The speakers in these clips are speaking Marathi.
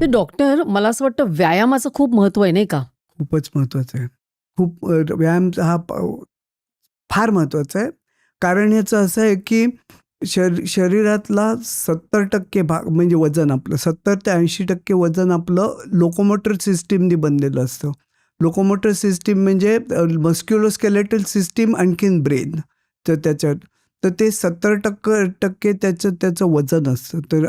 तर डॉक्टर, मला असं वाटतं व्यायामाचं खूप महत्त्व आहे, नाही का? खूपच महत्त्वाचं आहे. खूप व्यायाम हा फार महत्त्वाचा आहे. कारण याचं असं आहे की शरीरातला 70% भाग म्हणजे वजन आपलं 70 ते 80% वजन आपलं लोकोमोटर सिस्टीमनी बनलेलं असतं. लोकोमोटर सिस्टीम म्हणजे मस्क्युलोस्केलेटल सिस्टीम आणखीन ब्रेन. तर त्याच्यात तर ते 70% त्याचं वजन असतं. तर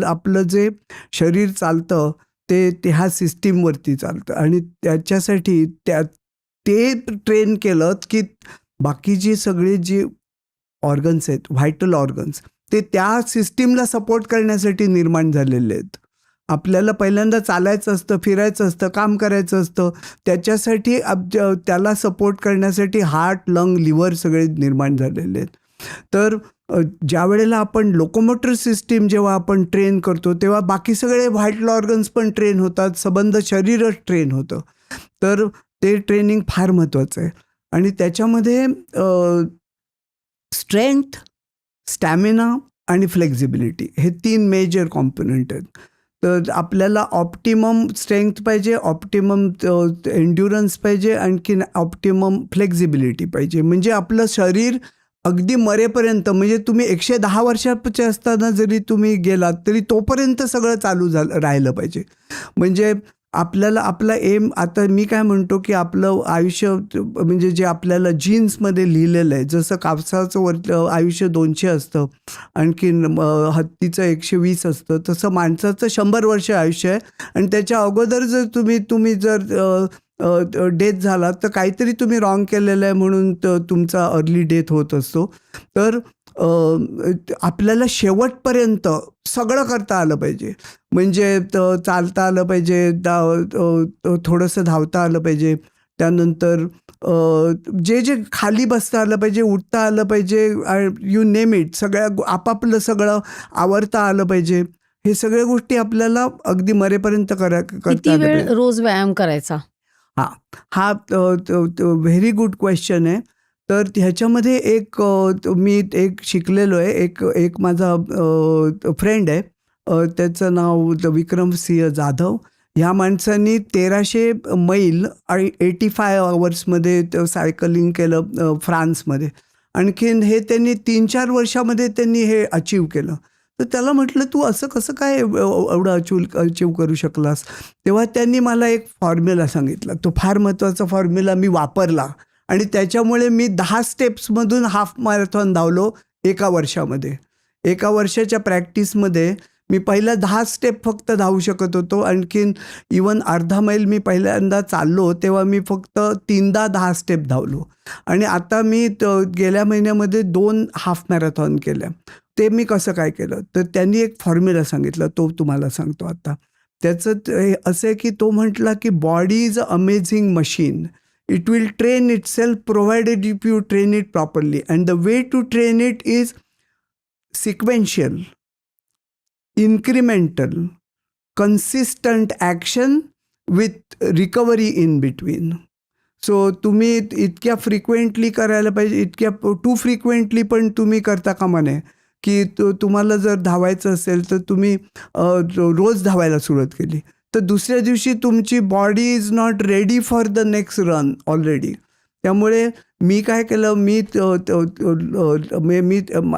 आपलं जे शरीर चालतं ते ह्या सिस्टीमवरती चालतं आणि त्याच्यासाठी ते ट्रेन केलं की बाकीची सगळी जी ऑर्गन्स आहेत, व्हायटल ऑर्गन्स, ते त्या सिस्टीमला सपोर्ट करण्यासाठी निर्माण झालेले आहेत. आपल्याला पहिल्यांदा चालायचं असतं, फिरायचं असतं, काम करायचं असतं. त्याच्यासाठी त्याला सपोर्ट करण्यासाठी हार्ट, लंग, लिव्हर सगळे निर्माण झालेले आहेत. तर ज्या वेळेला आपण लोकोमोटर सिस्टीम जेव्हा आपण ट्रेन करतो तेव्हा बाकी सगळे व्हायटल ऑर्गन्स पण ट्रेन होतात, संबंध शरीरच ट्रेन होतं. तर ते ट्रेनिंग फार महत्त्वाचं आहे आणि त्याच्यामध्ये स्ट्रेंथ, स्टॅमिना आणि फ्लेक्झिबिलिटी हे 3 मेजर कॉम्पोनंट आहेत. तर आपल्याला ऑप्टिमम स्ट्रेंथ पाहिजे, ऑप्टिमम एन्ड्युरन्स पाहिजे, आणखीन ऑप्टिमम फ्लेक्झिबिलिटी पाहिजे. म्हणजे आपलं शरीर अगदी मरेपर्यंत, म्हणजे तुम्ही 110 वर्षाचे असताना जरी तुम्ही गेलात तरी तोपर्यंत सगळं चालू राहिलं पाहिजे. म्हणजे आपल्याला आपला एम, आता मी काय म्हणतो की आपलं आयुष्य म्हणजे जे आपल्याला जीन्समध्ये लिहिलेलं आहे, जसं कापसाचं आयुष्य 200 असतं, आणखीन हत्तीचं 120 असतं, तसं माणसाचं 100 वर्ष आयुष्य आहे. आणि त्याच्या अगोदर जर तुम्ही जर डेथ झाला तर काहीतरी तुम्ही रॉंग केलेलं आहे म्हणून तुमचा अर्ली डेथ होत असतो. तर आपल्याला शेवटपर्यंत सगळं करता आलं पाहिजे. म्हणजे चालता आलं पाहिजे, थोडंसं धावता आलं पाहिजे, त्यानंतर जे खाली बसता आलं पाहिजे, उठता आलं पाहिजे, यू नेम इट, सगळ्या आपापलं सगळं आवरता आलं पाहिजे. हे सगळ्या गोष्टी आपल्याला अगदी मरेपर्यंत करता किती आलं वेळ पाहिजे. रोज व्यायाम करायचा? हा व्हेरी गुड क्वेश्चन आहे. तर ह्याच्यामध्ये मी शिकलेलो आहे. एक माझा फ्रेंड आहे, त्याचं नाव विक्रमसिंह जाधव. ह्या माणसांनी 1300 मैल आणि 85 आवर्समध्ये सायकलिंग केलं फ्रान्समध्ये. आणखीन हे त्यांनी 3-4 वर्षामध्ये त्यांनी हे अचीव केलं. तर त्याला म्हटलं, तू असं कसं काय एवढं अचीव करू शकलास? तेव्हा त्यांनी मला एक फॉर्म्युला सांगितला. तो फार महत्त्वाचा फॉर्म्युला मी वापरला आणि त्याच्यामुळे मी 10 स्टेप्समधून हाफ मॅरेथॉन धावलो एका वर्षामध्ये. एका वर्षाच्या प्रॅक्टिसमध्ये मी पहिल्या 10 स्टेप फक्त धावू शकत होतो. आणखीन इवन अर्धा मैल मी पहिल्यांदा चाललो तेव्हा मी फक्त 3दा 10 स्टेप धावलो. आणि आता मी गेल्या महिन्यामध्ये 2 हाफ मॅरेथॉन केल्या. ते मी कसं काय केलं? तर त्यांनी एक फॉर्म्युला सांगितला, तो तुम्हाला सांगतो आता. त्याचं असं आहे की तो म्हटला की body is a amazing machine. It will train itself provided if you train it properly. And the way to train it is sequential, incremental, consistent action with recovery in between. So तुम्ही इतक्या फ्रिक्वेंटली करायला पाहिजे, इतक्या टू फ्रिक्वेंटली पण तुम्ही करता कामा नये. की तुम्हाला जर धावायचं असेल तर तुम्ही रोज धावायला सुरुवात केली तर दुसऱ्या दिवशी तुमची body is not ready for the next run already. त्यामुळे मी काय केलं, मी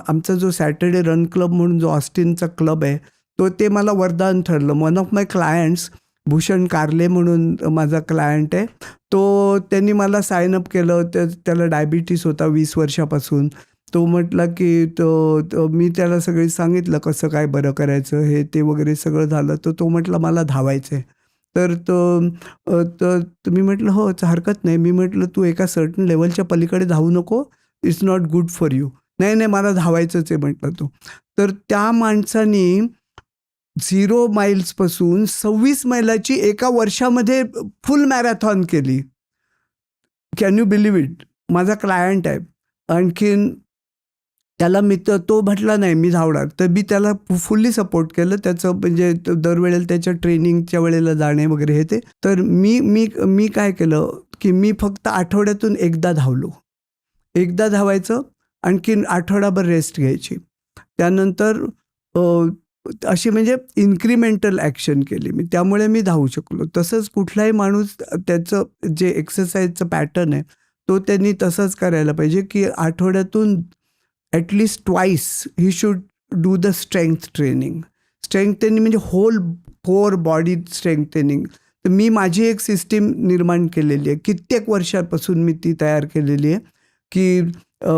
आमचा जो सॅटर्डे रन क्लब म्हणून जो ऑस्टिनचा क्लब आहे ते मला वरदान ठरलं. One of my clients, Bhushan कारले म्हणून माझा क्लायंट आहे, त्यांनी मला साइन अप केलं. त्याला डायबिटीस होता 20 वर्षापासून. तो म्हटला की मी त्याला सगळं सांगितलं कसं काय बरं करायचं हे ते वगैरे सगळं झालं. तर तो म्हटला मला धावायचं आहे. तर मी म्हटलं हो हरकत नाही. मी म्हटलं तू एका सर्टन लेवलच्या पलीकडे धावू नको, it's not good for you. नाही मला धावायचंच आहे म्हटलं तो. तर त्या माणसानी 0 माईल्सपासून 26 मैलाची एका वर्षामध्ये फुल मॅरेथॉन केली. Can you believe it? माझा क्लायंट आहे. आणखीन त्याला तो म्हटला नाही मी धावणार, तर मी त्याला फुल्ली सपोर्ट केलं. त्याचं म्हणजे दरवेळेला त्याच्या ट्रेनिंगच्या वेळेला जाणे वगैरे हे ते. तर मी काय केलं की मी फक्त आठवड्यातून एकदा धावलो. एकदा धावायचं, आणखीन आठवडाभर रेस्ट घ्यायची. त्यानंतर अशी म्हणजे इन्क्रिमेंटल ॲक्शन केली मी, त्यामुळे मी धावू शकलो. तसंच कुठलाही माणूस त्याचं जे एक्सरसाइजचं पॅटर्न आहे तो त्यांनी तसंच करायला पाहिजे, की आठवड्यातून at least twice he should do the strength training. म्हणजे होल कोर बॉडी स्ट्रेंथनिंग. तर मी माझी एक सिस्टीम निर्माण केलेली आहे, कित्येक वर्षापासून मी ती तयार केलेली आहे, की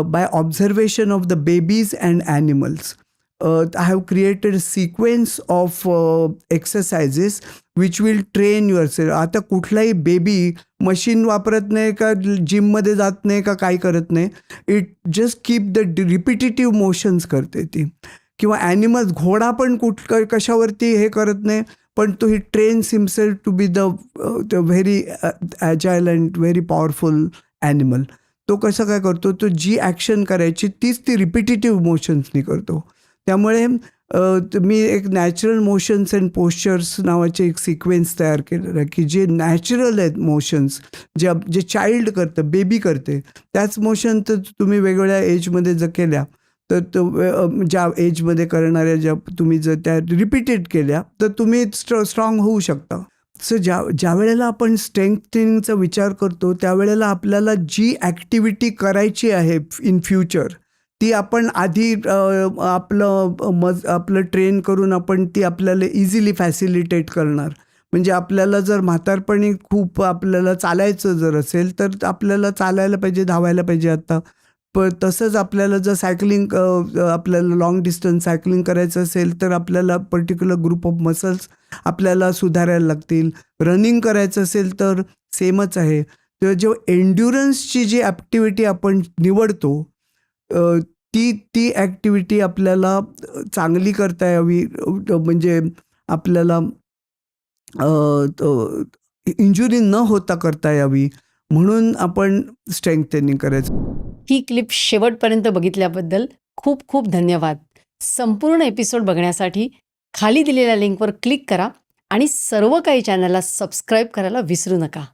by observation of the babies and animals I have created a sequence of exercises which will train yourself. आता कुठलाही बेबी मशीन वापरत नाही का, जिममध्ये जात नाही का, काय करत नाही. It just keep the repetitive motions करते ती. किंवा ॲनिमल्स, घोडा पण कशावरती हे करत नाही, पण तो ही trains himself to be the very agile and very powerful animal. तो कसं काय करतो, तो जी ॲक्शन करायची तीच ती रिपिटेटिव्ह मोशन्सनी करतो. त्यामुळे मी एक नॅचरल मोशन्स अँड पोश्चर्स नावाचे एक सिक्वेन्स तयार केलेलं आहे, की जे नॅचरल आहेत मोशन्स, जे चाइल्ड करतं, बेबी करते, त्याच मोशन तर तुम्ही वेगवेगळ्या एजमध्ये जर केल्या तर ज्या एजमध्ये करणाऱ्या ज्या तुम्ही जर त्या रिपीटेड केल्या तर तुम्ही स्ट्रॉंग होऊ शकता. सो ज्या वेळेला आपण स्ट्रेंथ ट्रेनिंगचा विचार करतो त्यावेळेला आपल्याला जी ॲक्टिव्हिटी करायची आहे इन फ्युचर ती आपण आधी आपलं ट्रेन करून आपण ती आपल्याला इझिली फॅसिलिटेट करणार. म्हणजे आपल्याला जर म्हातारपणी खूप आपल्याला चालायचं जर असेल तर आपल्याला चालायला पाहिजे, धावायला पाहिजे आत्ता. पण तसंच आपल्याला जर सायकलिंग आपल्याला लॉंग डिस्टन्स सायकलिंग करायचं असेल तर आपल्याला पर्टिक्युलर ग्रुप ऑफ मसल्स आपल्याला सुधारायला लागतील. रनिंग करायचं असेल तर सेमच आहे. तर जेव्हा एन्ड्युरन्सची जी ॲक्टिव्हिटी आपण निवडतो ती ॲक्टिव्हिटी आपल्याला चांगली करता यावी, म्हणजे आपल्याला इंजुरी न होता करता यावी, म्हणून आपण स्ट्रेंथ ट्रेनिंग करायचं. ही क्लिप शेवटपर्यंत बघितल्याबद्दल खूप खूप धन्यवाद. संपूर्ण एपिसोड बघण्यासाठी खाली दिलेल्या लिंकवर क्लिक करा आणि सर्व काही चॅनलला सबस्क्राईब करायला विसरू नका.